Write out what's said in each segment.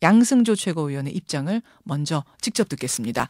양승조 최고위원의 입장을 먼저 직접 듣겠습니다.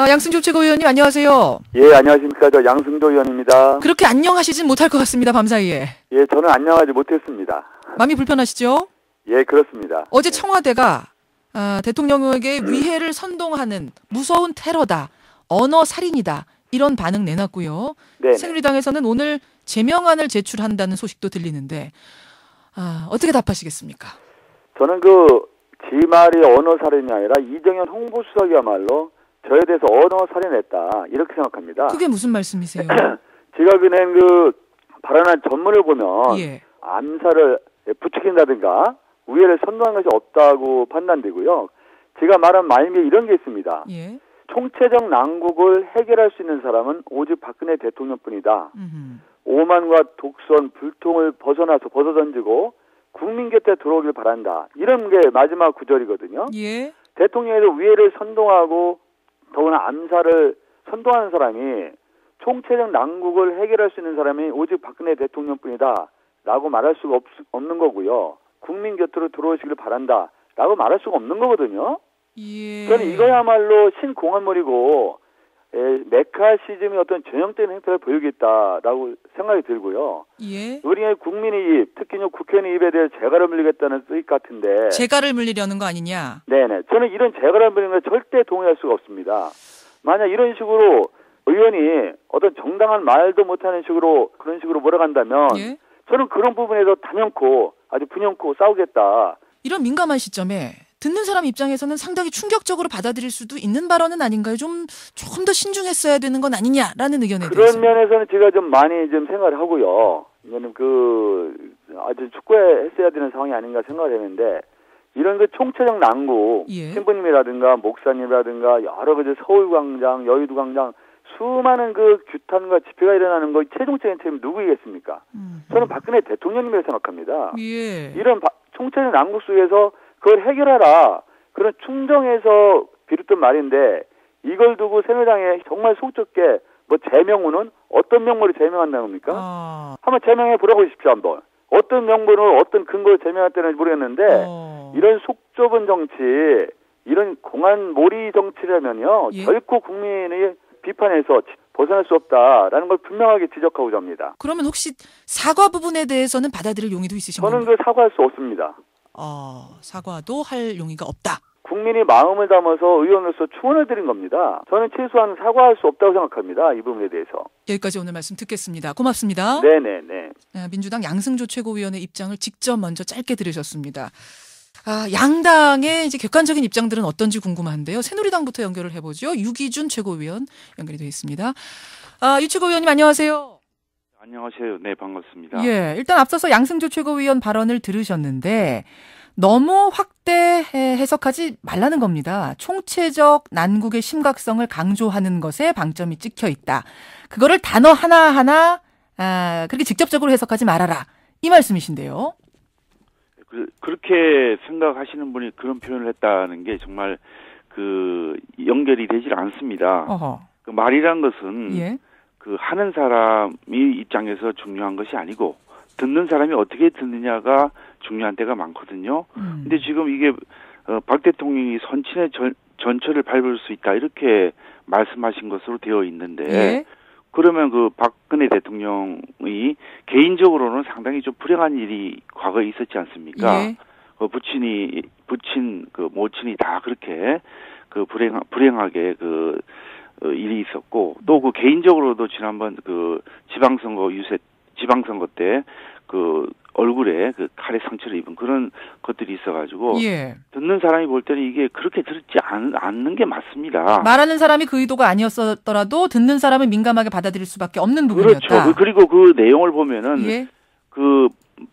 양승조 최고위원님 안녕하세요. 예, 안녕하십니까. 저 양승조 의원입니다. 그렇게 안녕하시진 못할 것 같습니다. 밤사이에. 예, 저는 안녕하지 못했습니다. 마음이 불편하시죠? 예, 그렇습니다. 어제 청와대가 대통령에게 위해를 선동하는 무서운 테러다, 언어 살인이다 이런 반응 내놨고요. 네. 새누리당에서는 오늘 제명안을 제출한다는 소식도 들리는데 어떻게 답하시겠습니까? 저는 지 말이 언어 살인이 아니라 이정현 홍보수석이야말로 저에 대해서 언어 살인했다 이렇게 생각합니다. 그게 무슨 말씀이세요? 제가 그낸 발언한 전문을 보면 예. 암살을 부추긴다든가 위해를 선동한 것이 없다고 판단되고요. 제가 말한 말미에 이런 게 있습니다. 예. 총체적 난국을 해결할 수 있는 사람은 오직 박근혜 대통령뿐이다. 오만과 독선, 불통을 벗어던지고 국민 곁에 들어오길 바란다. 이런 게 마지막 구절이거든요. 예. 대통령에도 위해를 선동하고 더구나 암살을 선동하는 사람이 총체적 난국을 해결할 수 있는 사람이 오직 박근혜 대통령뿐이다 라고 말할 수가 없는 거고요. 국민 곁으로 들어오시길 바란다 라고 말할 수가 없는 거거든요. 예. 저는 이거야말로 신공안물이고 메카시즘이 어떤 전형적인 행태를 보이겠다라고 생각이 들고요. 예. 우리의 국민의 입, 특히 국회의원의 입에 대해 재갈을 물리겠다는 뜻 같은데. 재갈을 물리려는 거 아니냐? 네네. 저는 이런 재갈을 물리는 거 절대 동의할 수가 없습니다. 만약 이런 식으로 의원이 어떤 정당한 말도 못하는 식으로 그런 식으로 몰아간다면 예? 저는 그런 부분에서 단연코 아주 분연코 싸우겠다. 이런 민감한 시점에 듣는 사람 입장에서는 상당히 충격적으로 받아들일 수도 있는 발언은 아닌가요? 조금 더 신중했어야 되는 건 아니냐라는 의견에 대해서. 그런 면에서는 제가 좀 많이 좀 생각을 하고요. 이거는 아주 축구했어야 되는 상황이 아닌가 생각을 했는데 이런 총체적 난국, 예. 신부님이라든가 목사님이라든가 여러 가지 서울광장, 여의도광장 수많은 규탄과 집회가 일어나는 거 최종적인 책임이 누구이겠습니까? 저는 박근혜 대통령님이라고 생각합니다. 예. 이런 총체적 난국 속에서 그걸 해결하라. 그런 충정에서 비롯된 말인데 이걸 두고 새누리당에 정말 속 좁게 제명으로는 어떤 명목으로 제명한다는 겁니까? 한번 제명해 보라고 하십시오. 한번. 어떤 명분으로 어떤 근거로 제명했다는지 모르겠는데 이런 속 좁은 정치, 이런 공안 몰이 정치라면요. 예? 결코 국민의 비판에서 벗어날 수 없다라는 걸 분명하게 지적하고자 합니다. 그러면 혹시 사과 부분에 대해서는 받아들일 용의도 있으신가요? 저는 사과할 수 없습니다. 사과도 할 용의가 없다. 국민이 마음을 담아서 의원으로서 충원을 드린 겁니다. 저는 최소한 사과할 수 없다고 생각합니다. 이 부분에 대해서. 여기까지 오늘 말씀 듣겠습니다. 고맙습니다. 네네네. 민주당 양승조 최고위원의 입장을 직접 먼저 짧게 들으셨습니다. 양당의 이제 객관적인 입장들은 어떤지 궁금한데요. 새누리당부터 연결을 해보죠. 유기준 최고위원 연결이 되어 있습니다. 유 최고위원님 안녕하세요. 안녕하세요. 네, 반갑습니다. 예, 일단 앞서서 양승조 최고위원 발언을 들으셨는데 너무 확대 해석하지 말라는 겁니다. 총체적 난국의 심각성을 강조하는 것에 방점이 찍혀 있다. 그거를 단어 하나하나 그렇게 직접적으로 해석하지 말아라. 이 말씀이신데요. 그렇게 생각하시는 분이 그런 표현을 했다는 게 정말 연결이 되질 않습니다. 말이란 것은 예? 하는 사람이 입장에서 중요한 것이 아니고 듣는 사람이 어떻게 듣느냐가 중요한 때가 많거든요. 근데 지금 이게 박 대통령이 선친의 전철을 밟을 수 있다 이렇게 말씀하신 것으로 되어 있는데 예? 그러면 박근혜 대통령이 개인적으로는 상당히 좀 불행한 일이 과거에 있었지 않습니까? 예? 부친 모친이 다 그렇게 불행하게 일이 있었고 또 개인적으로도 지난번 지방선거 때 얼굴에 칼의 상처를 입은 그런 것들이 있어가지고 예. 듣는 사람이 볼 때는 이게 그렇게 들지 않는 게 맞습니다. 말하는 사람이 그 의도가 아니었더라도 듣는 사람은 민감하게 받아들일 수밖에 없는 부분이었다. 그렇죠. 그리고 그 내용을 보면은 예?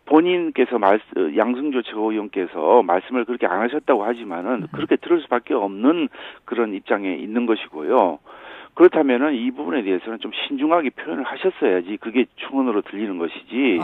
본인께서 양승조 최고위원께서 말씀을 그렇게 안 하셨다고 하지만은 그렇게 들을 수밖에 없는 그런 입장에 있는 것이고요. 그렇다면은 이 부분에 대해서는 좀 신중하게 표현을 하셨어야지 그게 충언으로 들리는 것이지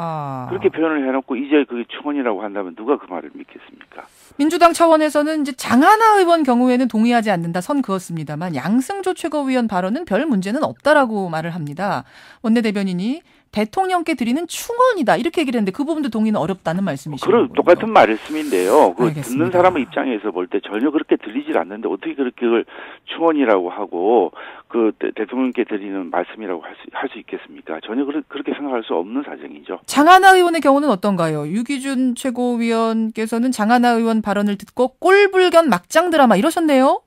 그렇게 표현을 해놓고 이제 그게 충언이라고 한다면 누가 그 말을 믿겠습니까? 민주당 차원에서는 이제 장하나 의원 경우에는 동의하지 않는다 선 그었습니다만 양승조 최고위원 발언은 별 문제는 없다라고 말을 합니다. 원내대변인이 대통령께 드리는 충언이다. 이렇게 얘기를 했는데 그 부분도 동의는 어렵다는 말씀이시죠? 그런 똑같은 말씀인데요. 그 알겠습니다. 듣는 사람의 입장에서 볼 때 전혀 그렇게 들리질 않는데 어떻게 그렇게 그걸 충언이라고 하고 그 대통령께 드리는 말씀이라고 할 수 있겠습니까? 전혀 그렇게 생각할 수 없는 사정이죠. 장하나 의원의 경우는 어떤가요? 유기준 최고위원께서는 장하나 의원 발언을 듣고 꼴불견 막장 드라마 이러셨네요?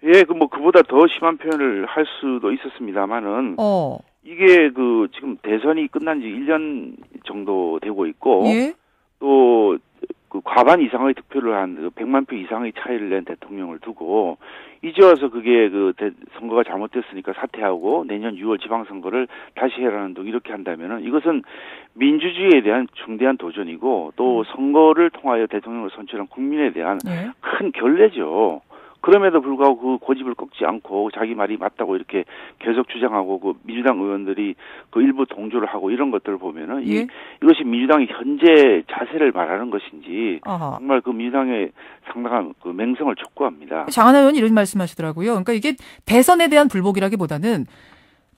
예, 그보다 더 심한 표현을 할 수도 있었습니다만은 이게 지금 대선이 끝난 지 1년 정도 되고 있고 예? 또 그 과반 이상의 득표를 한 100만 표 이상의 차이를 낸 대통령을 두고 이제 와서 그게 선거가 잘못됐으니까 사퇴하고 내년 6월 지방선거를 다시 해라는 등 이렇게 한다면은 이것은 민주주의에 대한 중대한 도전이고 또 선거를 통하여 대통령을 선출한 국민에 대한 예? 큰 결례죠. 그럼에도 불구하고 그 고집을 꺾지 않고 자기 말이 맞다고 이렇게 계속 주장하고 그 민주당 의원들이 그 일부 동조를 하고 이런 것들을 보면은 예? 이것이 민주당의 현재 자세를 말하는 것인지 아하. 정말 그 민주당의 상당한 그 맹성을 촉구합니다. 장하나 의원이 이런 말씀하시더라고요. 그러니까 이게 대선에 대한 불복이라기보다는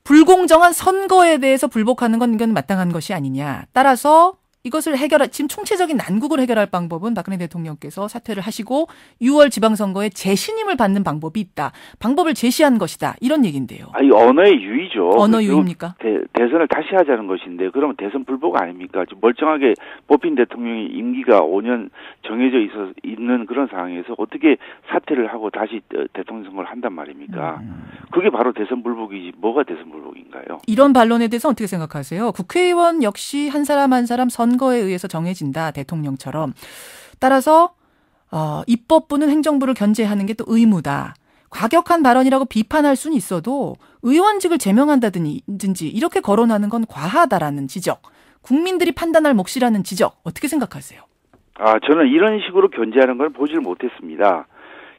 불공정한 선거에 대해서 불복하는 건 이건 마땅한 것이 아니냐. 따라서 이것을 지금 총체적인 난국을 해결할 방법은 박근혜 대통령께서 사퇴를 하시고 6월 지방선거에 재신임을 받는 방법이 있다. 방법을 제시한 것이다. 이런 얘기인데요. 아니, 언어의 유의죠. 언어 유의입니까? 대선을 다시 하자는 것인데 그러면 대선 불복 아닙니까? 멀쩡하게 뽑힌 대통령이 임기가 5년 정해져 있는 그런 상황에서 어떻게 사퇴를 하고 다시 대통령 선거를 한단 말입니까? 그게 바로 대선 불복이지 뭐가 대선 불복인가요? 이런 반론에 대해서 어떻게 생각하세요? 국회의원 역시 한 사람 한 사람 선거에 의해서 정해진다. 대통령처럼. 따라서 입법부는 행정부를 견제하는 게 또 의무다. 과격한 발언이라고 비판할 수는 있어도 의원직을 제명한다든지 이렇게 거론하는 건 과하다라는 지적. 국민들이 판단할 몫이라는 지적. 어떻게 생각하세요? 저는 이런 식으로 견제하는 걸 보질 못했습니다.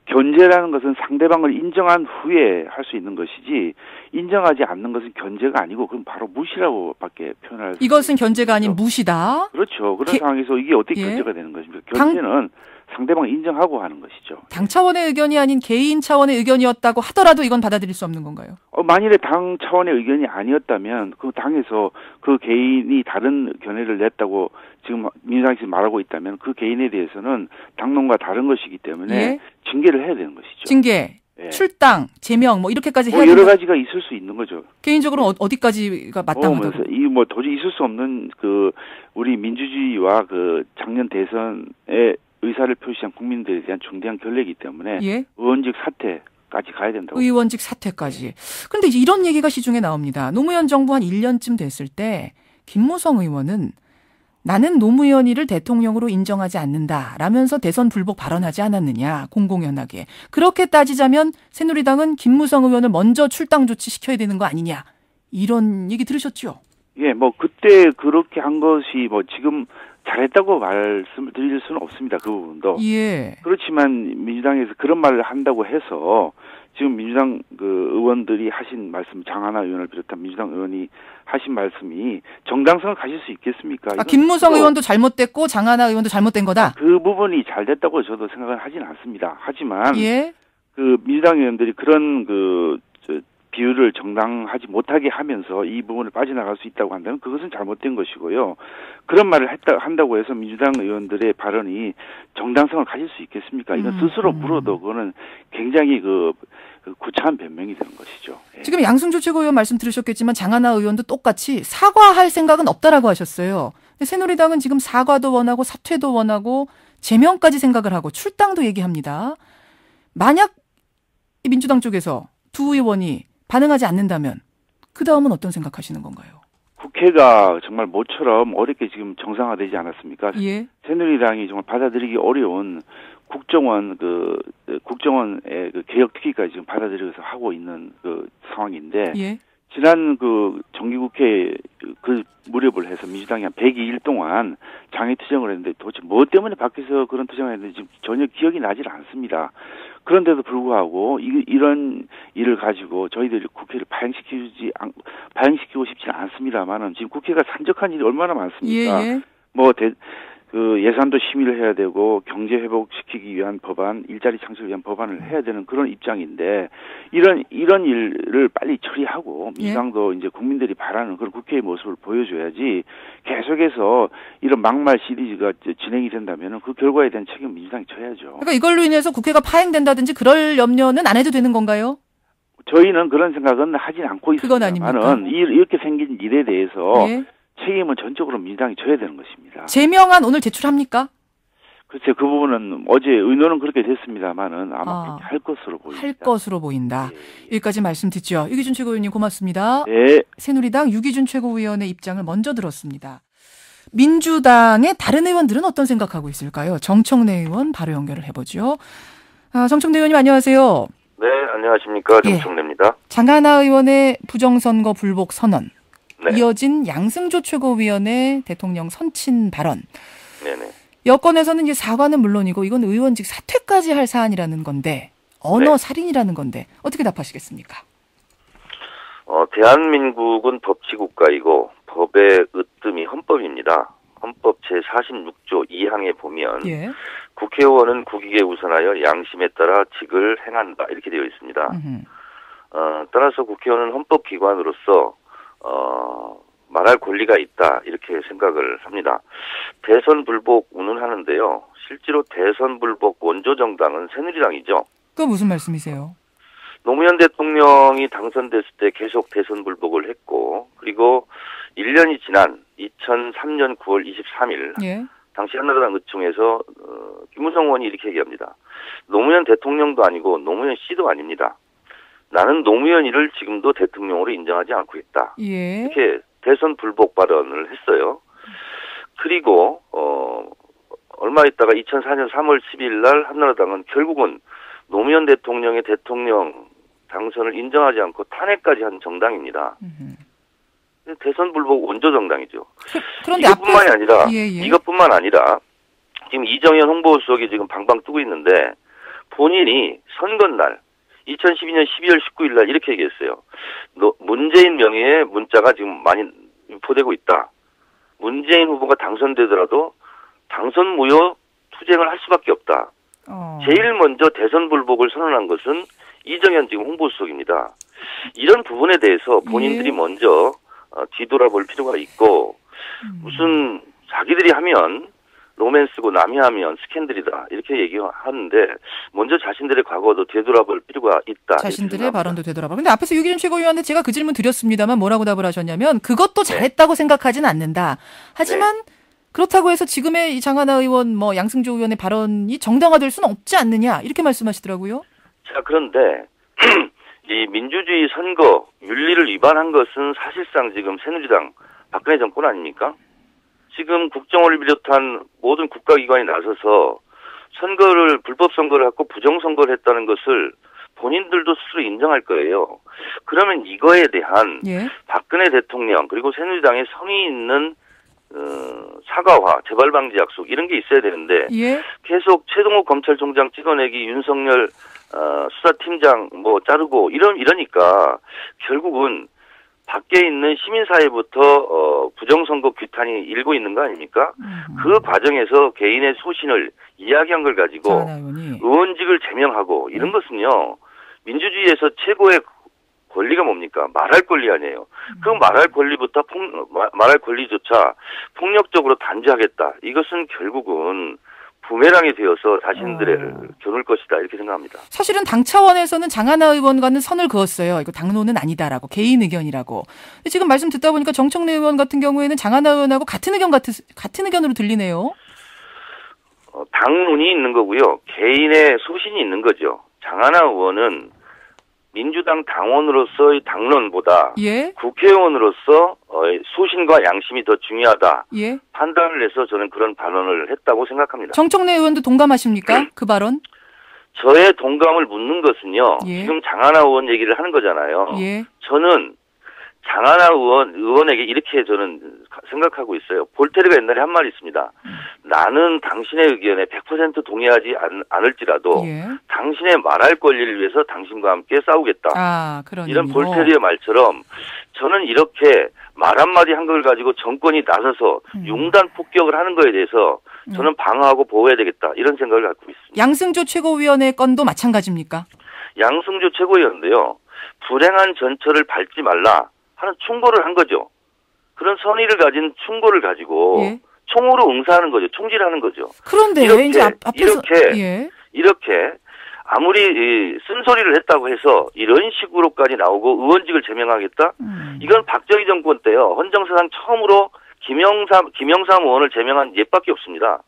견제라는 것은 상대방을 인정한 후에 할 수 있는 것이지 인정하지 않는 것은 견제가 아니고 그건 바로 무시라고 밖에 표현할 수 이것은 견제가 아닌 무시다. 그렇죠. 그런 상황에서 이게 어떻게 견제가 되는 것입니까? 견제는 상대방을 인정하고 하는 것이죠. 당 차원의 의견이 아닌 개인 차원의 의견이었다고 하더라도 이건 받아들일 수 없는 건가요? 만일에 당 차원의 의견이 아니었다면 그 당에서 그 개인이 다른 견해를 냈다고 지금 민주당에서 말하고 있다면 그 개인에 대해서는 당론과 다른 것이기 때문에 예? 징계를 해야 되는 것이죠. 징계, 예. 출당, 제명 이렇게까지 해야 여러 가지가 있을 수 있는 거죠. 개인적으로 어디까지가 마땅하다고? 도저히 있을 수 없는 우리 민주주의와 작년 대선의 의사를 표시한 국민들에 대한 중대한 결례이기 때문에 예? 의원직 사퇴까지 가야 된다고. 의원직 사퇴까지. 그런데 이제 이런 얘기가 시중에 나옵니다. 노무현 정부 한 1년쯤 됐을 때 김무성 의원은 나는 노무현 일을 대통령으로 인정하지 않는다라면서 대선 불복 발언하지 않았느냐. 공공연하게. 그렇게 따지자면 새누리당은 김무성 의원을 먼저 출당 조치시켜야 되는 거 아니냐. 이런 얘기 들으셨죠? 예, 그때 그렇게 한 것이 지금 잘했다고 말씀을 드릴 수는 없습니다. 그 부분도. 예. 그렇지만 민주당에서 그런 말을 한다고 해서 지금 민주당 의원들이 하신 말씀, 장하나 의원을 비롯한 민주당 의원이 하신 말씀이 정당성을 가질 수 있겠습니까? 김무성 의원도 잘못됐고 장하나 의원도 잘못된 거다. 그 부분이 잘 됐다고 저도 생각은 하진 않습니다. 하지만 예. 민주당 의원들이 그런 비율을 정당하지 못하게 하면서 이 부분을 빠져나갈 수 있다고 한다면 그것은 잘못된 것이고요. 그런 말을 한다고 해서 민주당 의원들의 발언이 정당성을 가질 수 있겠습니까? 이건 스스로 물어도 그거는 굉장히 구차한 변명이 되는 것이죠. 예. 지금 양승조 최고위원 말씀 들으셨겠지만 장하나 의원도 똑같이 사과할 생각은 없다라고 하셨어요. 근데 새누리당은 지금 사과도 원하고 사퇴도 원하고 제명까지 생각을 하고 출당도 얘기합니다. 만약 민주당 쪽에서 두 의원이 반응하지 않는다면 그 다음은 어떤 생각하시는 건가요? 국회가 정말 모처럼 어렵게 지금 정상화되지 않았습니까? 예. 새누리당이 정말 받아들이기 어려운 국정원의 개혁 특위까지 지금 받아들여서 하고 있는 상황인데 예. 지난 정기국회 무렵을 해서 민주당이 한 102일 동안 장애 투쟁을 했는데 도대체 뭐 때문에 밖에서 그런 투쟁을 했는지 지금 전혀 기억이 나질 않습니다. 그런데도 불구하고 이런 일을 가지고 저희들이 국회를 파행시키고 싶지는 않습니다만은 지금 국회가 산적한 일이 얼마나 많습니까? 예. 그 예산도 심의를 해야 되고 경제 회복시키기 위한 법안, 일자리 창출을 위한 법안을 해야 되는 그런 입장인데 이런 일을 빨리 처리하고 민주당도 이제 국민들이 바라는 그런 국회의 모습을 보여줘야지 계속해서 이런 막말 시리즈가 진행이 된다면은 그 결과에 대한 책임 민주당이 져야죠. 그러니까 이걸로 인해서 국회가 파행된다든지 그럴 염려는 안 해도 되는 건가요? 저희는 그런 생각은 하진 않고 그건 아닙니까? 있습니다만은 이렇게 생긴 일에 대해서 예. 책임은 전적으로 민주당이 져야 되는 것입니다. 제명안 오늘 제출합니까? 글쎄요, 그 부분은 어제 의논은 그렇게 됐습니다만은 아마 그렇게 할 것으로 보입니다. 할 것으로 보인다. 예. 여기까지 말씀 듣죠. 유기준 최고위원님 고맙습니다. 네. 새누리당 유기준 최고위원의 입장을 먼저 들었습니다. 민주당의 다른 의원들은 어떤 생각하고 있을까요? 정청래 의원 바로 연결을 해보죠. 정청래 의원님 안녕하세요. 네, 안녕하십니까. 정청래입니다. 장하나 의원의 부정선거 불복 선언. 네. 이어진 양승조 최고위원의 대통령 선친 발언. 네네. 여권에서는 이제 사과는 물론이고 이건 의원직 사퇴까지 할 사안이라는 건데 언어 살인이라는 건데 어떻게 답하시겠습니까? 대한민국은 법치국가이고 법의 으뜸이 헌법입니다. 헌법 제46조 2항에 보면 예. 국회의원은 국익에 우선하여 양심에 따라 직을 행한다 이렇게 되어 있습니다. 따라서 국회의원은 헌법기관으로서 말할 권리가 있다 이렇게 생각을 합니다. 대선 불복 운운하는데요. 실제로 대선 불복 원조 정당은 새누리당이죠. 그 무슨 말씀이세요? 노무현 대통령이 당선됐을 때 계속 대선 불복을 했고 그리고 1년이 지난 2003년 9월 23일 예. 당시 한나라당 의총에서 김무성 의원이 이렇게 얘기합니다. 노무현 대통령도 아니고 노무현 씨도 아닙니다. 나는 노무현이를 지금도 대통령으로 인정하지 않고 있다. 예. 이렇게 대선 불복 발언을 했어요. 그리고 얼마 있다가 2004년 3월 10일 날 한나라당은 결국은 노무현 대통령의 대통령 당선을 인정하지 않고 탄핵까지 한 정당입니다. 대선 불복 원조 정당이죠. 그런데 이것뿐만이 아니라 예. 이것뿐만 아니라 지금 이정현 홍보수석이 지금 방방 뜨고 있는데 본인이 선거날 2012년 12월 19일 날 이렇게 얘기했어요. 문재인 명의의 문자가 지금 많이 유포되고 있다. 문재인 후보가 당선되더라도 당선 무효 투쟁을 할 수밖에 없다. 제일 먼저 대선 불복을 선언한 것은 이정현 지금 홍보수석입니다. 이런 부분에 대해서 본인들이 먼저 뒤돌아볼 필요가 있고 무슨 자기들이 하면 로맨스고 남이 하면 스캔들이다 이렇게 얘기하는데 먼저 자신들의 과거도 되돌아볼 필요가 있다. 자신들의 발언도 되돌아봐. 근데 앞에서 유기준 최고위원한테 제가 그 질문 드렸습니다만 뭐라고 답을 하셨냐면 그것도 잘했다고 생각하지는 않는다. 하지만 그렇다고 해서 지금의 이 장하나 의원 뭐 양승조 의원의 발언이 정당화될 수는 없지 않느냐 이렇게 말씀하시더라고요. 자, 그런데 이 민주주의 선거 윤리를 위반한 것은 사실상 지금 새누리당 박근혜 정권 아닙니까? 지금 국정원을 비롯한 모든 국가기관이 나서서 선거를 불법 선거를 하고 부정 선거를 했다는 것을 본인들도 스스로 인정할 거예요. 그러면 이거에 대한 박근혜 대통령 그리고 새누리당의 성의 있는 사과와 재발 방지 약속 이런 게 있어야 되는데 계속 최동호 검찰총장 찍어내기 윤석열 수사팀장 뭐 자르고 이러니까 결국은 밖에 있는 시민사회부터 부정선거 규탄이 일고 있는 거 아닙니까? 그 과정에서 개인의 소신을 이야기한 걸 가지고 의원직을 제명하고 이런 것은요. 민주주의에서 최고의 권리가 뭡니까? 말할 권리 아니에요. 그 말할 권리부터 말할 권리조차 폭력적으로 단죄하겠다. 이것은 결국은 부메랑이 되어서 자신들을 겨눌 것이다 이렇게 생각합니다. 사실은 당 차원에서는 장하나 의원과는 선을 그었어요. 이거 당론은 아니다라고 개인 의견이라고. 근데 지금 말씀 듣다 보니까 정청래 의원 같은 경우에는 장하나 의원하고 같은 의견으로 들리네요. 당론이 있는 거고요. 개인의 소신이 있는 거죠. 장하나 의원은 민주당 당원으로서의 당론보다 국회의원으로서 소신과 양심이 더 중요하다. 판단을 해서 저는 그런 발언을 했다고 생각합니다. 정청래 의원도 동감하십니까? 그 발언? 저의 동감을 묻는 것은요. 지금 장하나 의원 얘기를 하는 거잖아요. 저는 장하나 의원에게 이렇게 저는 생각하고 있어요. 볼테르가 옛날에 한 말이 있습니다. 나는 당신의 의견에 100% 동의하지 않을지라도 당신의 말할 권리를 위해서 당신과 함께 싸우겠다. 이런 볼테르의 말처럼 저는 이렇게 말 한마디 한 걸 가지고 정권이 나서서 융단 폭격을 하는 거에 대해서 저는 방어하고 보호해야 되겠다 이런 생각을 갖고 있습니다. 양승조 최고위원의 건도 마찬가지입니까? 양승조 최고위원도요. 불행한 전철을 밟지 말라 하는 충고를 한 거죠. 그런 선의를 가진 충고를 가지고 예. 총으로 응사하는 거죠. 총질하는 거죠. 그런데 이제 앞에서 이렇게 아무리 쓴소리를 했다고 해서 이런 식으로까지 나오고 의원직을 제명하겠다? 이건 박정희 정권 때요. 헌정사상 처음으로 김영삼 의원을 제명한 예밖에 없습니다.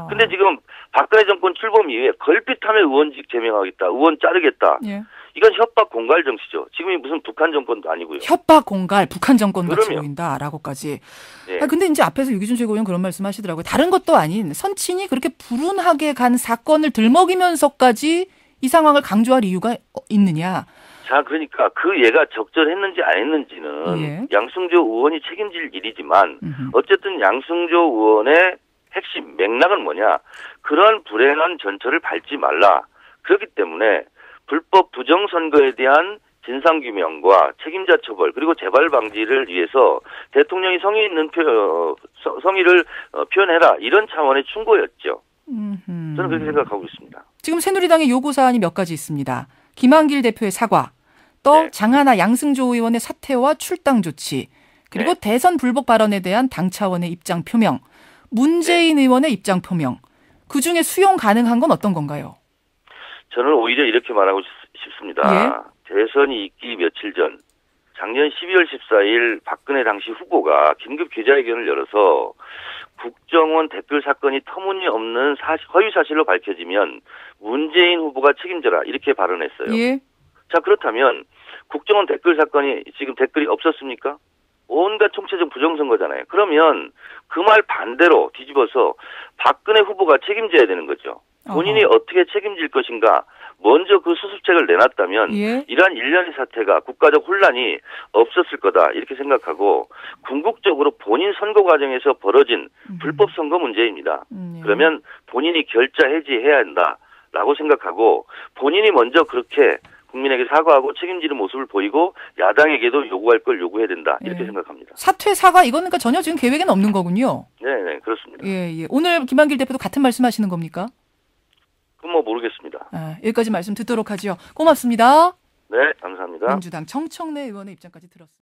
근데 지금 박근혜 정권 출범 이후에 걸핏하면 의원직 제명하겠다, 의원 자르겠다. 예. 이건 협박 공갈 정치죠. 지금이 무슨 북한 정권도 아니고요. 협박 공갈, 북한 정권 같이 그럼요. 보인다라고까지. 네. 근데 이제 앞에서 유기준 최고위원 그런 말씀하시더라고요. 다른 것도 아닌 선친이 그렇게 불운하게 간 사건을 들먹이면서까지 이 상황을 강조할 이유가 있느냐. 자, 그러니까 그 예가 적절했는지 안 했는지는 예. 양승조 의원이 책임질 일이지만 어쨌든 양승조 의원의 핵심 맥락은 뭐냐. 그런 불행한 전철을 밟지 말라. 그렇기 때문에 불법 부정선거에 대한 진상규명과 책임자 처벌 그리고 재발 방지를 위해서 대통령이 성의 있는 성의를 표현해라. 이런 차원의 충고였죠. 저는 그렇게 생각하고 있습니다. 지금 새누리당의 요구사안이 몇 가지 있습니다. 김한길 대표의 사과, 또 네. 장하나 양승조 의원의 사퇴와 출당 조치, 그리고 네. 대선 불복 발언에 대한 당 차원의 입장 표명, 문재인 의원의 입장 표명, 그중에 수용 가능한 건 어떤 건가요? 저는 오히려 이렇게 말하고 싶습니다. 대선이 있기 며칠 전 작년 12월 14일 박근혜 당시 후보가 긴급 기자회견을 열어서 국정원 댓글 사건이 터무니없는 허위 사실로 밝혀지면 문재인 후보가 책임져라 이렇게 발언했어요. 예. 자, 그렇다면 국정원 댓글 사건이 지금 댓글이 없었습니까? 온갖 총체적 부정선거잖아요. 그러면 그 말 반대로 뒤집어서 박근혜 후보가 책임져야 되는 거죠. 본인이 어떻게 책임질 것인가 먼저 그 수습책을 내놨다면 예. 이러한 일련의 사태가 국가적 혼란이 없었을 거다 이렇게 생각하고 궁극적으로 본인 선거 과정에서 벌어진 불법 선거 문제입니다. 예. 그러면 본인이 결자 해지해야 한다라고 생각하고 본인이 먼저 그렇게 국민에게 사과하고 책임지는 모습을 보이고 야당에게도 요구할 걸 요구해야 된다 이렇게 생각합니다. 사퇴 사과 이거는 그러니까 전혀 지금 계획에는 없는 거군요. 네, 그렇습니다. 예. 오늘 김한길 대표도 같은 말씀하시는 겁니까? 그건 뭐 모르겠습니다. 여기까지 말씀 듣도록 하죠. 고맙습니다. 네, 감사합니다. 민주당 정청래 의원의 입장까지 들었습니다.